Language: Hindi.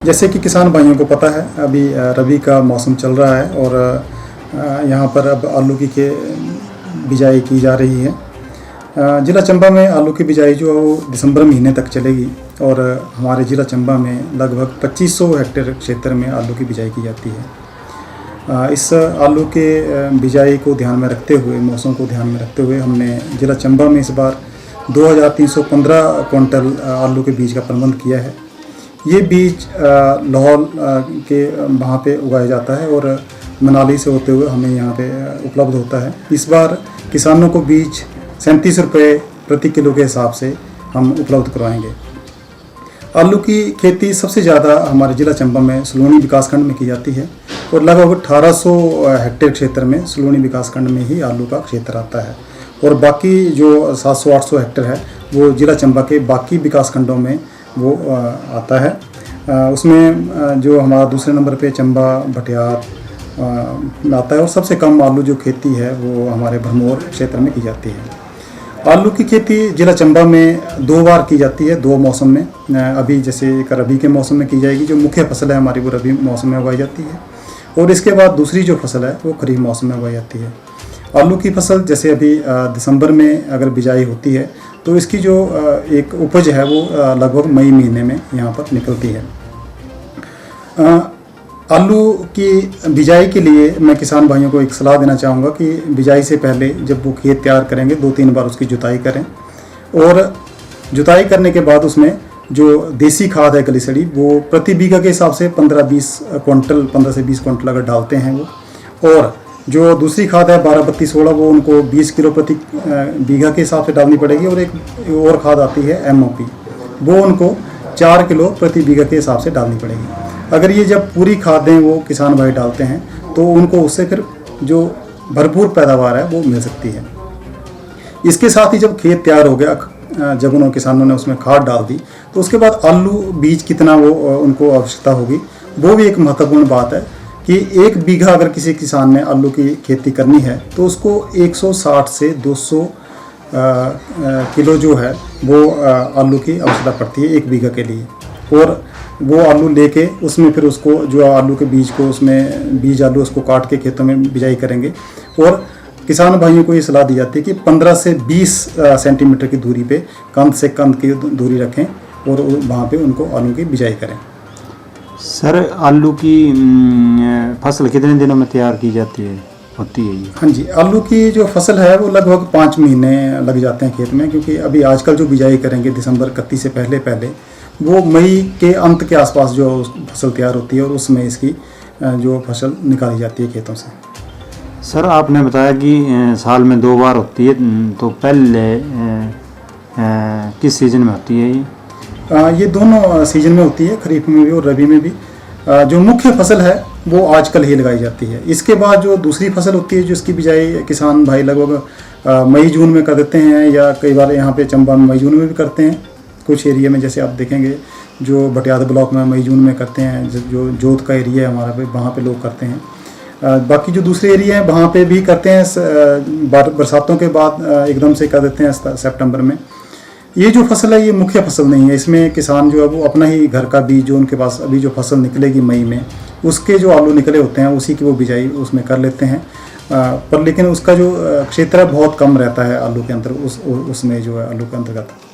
जैसे कि किसान भाइयों को पता है, अभी रबी का मौसम चल रहा है और यहाँ पर अब आलू की बिजाई की जा रही है। ज़िला चंबा में आलू की बिजाई जो है वो दिसंबर महीने तक चलेगी और हमारे ज़िला चंबा में लगभग 2500 हेक्टेयर क्षेत्र में आलू की बिजाई की जाती है। इस आलू के बिजाई को ध्यान में रखते हुए, मौसम को ध्यान में रखते हुए हमने ज़िला चंबा में इस बार 2315 क्विंटल आलू के बीज का प्रबंध किया है। ये बीज लाहौल के वहाँ पे उगाया जाता है और मनाली से होते हुए हमें यहाँ पे उपलब्ध होता है। इस बार किसानों को बीज 37 रुपये प्रति किलो के हिसाब से हम उपलब्ध करवाएंगे। आलू की खेती सबसे ज़्यादा हमारे ज़िला चंबा में सलूनी विकासखंड में की जाती है और लगभग 1800 हेक्टेयर क्षेत्र में सलूनी विकासखंड में ही आलू का क्षेत्र आता है और बाकी जो 700-800 हेक्टेयर है वो ज़िला चंबा के बाकी विकासखंडों में वो आता है। उसमें जो हमारा दूसरे नंबर पे चंबा भटियार आता है और सबसे कम आलू जो खेती है वो हमारे भरमौर क्षेत्र में की जाती है। आलू की खेती ज़िला चंबा में 2 बार की जाती है, 2 मौसम में। अभी जैसे एक रबी के मौसम में की जाएगी, जो मुख्य फसल है हमारी वो रबी मौसम में उगाई जाती है और इसके बाद दूसरी जो फसल है वो खरीफ मौसम में उगाई जाती है। आलू की फसल जैसे अभी दिसंबर में अगर बिजाई होती है तो इसकी जो एक उपज है वो लगभग मई महीने में यहाँ पर निकलती है। आलू की बिजाई के लिए मैं किसान भाइयों को एक सलाह देना चाहूँगा कि बिजाई से पहले जब वो खेत तैयार करेंगे 2-3 बार उसकी जुताई करें और जुताई करने के बाद उसमें जो देसी खाद है गलीसड़ी वो प्रति बीघा के हिसाब से 15 से 20 क्विंटल अगर डालते हैं वो, और जो दूसरी खाद है 12-32-16 वो उनको 20 किलो प्रति बीघा के हिसाब से डालनी पड़ेगी और एक और खाद आती है MOP, वो उनको 4 किलो प्रति बीघा के हिसाब से डालनी पड़ेगी। अगर ये जब पूरी खादें वो किसान भाई डालते हैं तो उनको उससे फिर जो भरपूर पैदावार है वो मिल सकती है। इसके साथ ही जब खेत तैयार हो गया, जब उन्होंने किसानों ने उसमें खाद डाल दी तो उसके बाद आलू बीज कितना वो उनको आवश्यकता होगी, वो भी एक महत्वपूर्ण बात है कि 1 बीघा अगर किसी किसान ने आलू की खेती करनी है तो उसको 160 से 200 किलो जो है वो आलू की आवश्यकता पड़ती है 1 बीघा के लिए। और वो आलू लेके उसमें फिर उसको जो आलू के बीज को उसमें बीज आलू उसको काट के खेतों में बिजाई करेंगे और किसान भाइयों को ये सलाह दी जाती है कि 15 से 20 सेंटीमीटर की दूरी पे कंद से कंद की दूरी रखें और वहाँ पे उनको आलू की बिजाई करें। सर, आलू की फसल कितने दिनों में तैयार की जाती है होती है ये? हाँ जी, आलू की जो फसल है वो लगभग 5 महीने लग जाते हैं खेत में, क्योंकि अभी आजकल जो बिजाई करेंगे दिसंबर 31 से पहले वो मई के अंत के आसपास जो फसल तैयार होती है और उसमें इसकी जो फसल निकाली जाती है खेतों से। सर, आपने बताया कि साल में 2 बार होती है, तो पहले किस सीज़न में होती है ये? ये दोनों सीजन में होती है, खरीफ में भी और रबी में भी। जो मुख्य फसल है वो आजकल ही लगाई जाती है। इसके बाद जो दूसरी फसल होती है जिसकी बिजाई किसान भाई लगभग मई जून में कर देते हैं या कई बार यहाँ पे चंबा में मई जून में भी करते हैं। कुछ एरिया में जैसे आप देखेंगे जो भटियाद ब्लॉक में मई जून में करते हैं, जो जोत का एरिया है हमारा पे वहाँ पे लोग करते हैं। बाकी जो दूसरे एरिया हैं वहाँ पे भी करते हैं, बरसातों के बाद एकदम से कर देते हैं सितंबर में। ये जो फसल है ये मुख्य फसल नहीं है, इसमें किसान जो है वो अपना ही घर का बीज जो उनके पास अभी जो फसल निकलेगी मई में उसके जो आलू निकले होते हैं उसी की वो बिजाई उसमें कर लेते हैं। पर लेकिन उसका जो क्षेत्र है बहुत कम रहता है आलू के अंतर उसमें जो है आलू के अंतर्गत।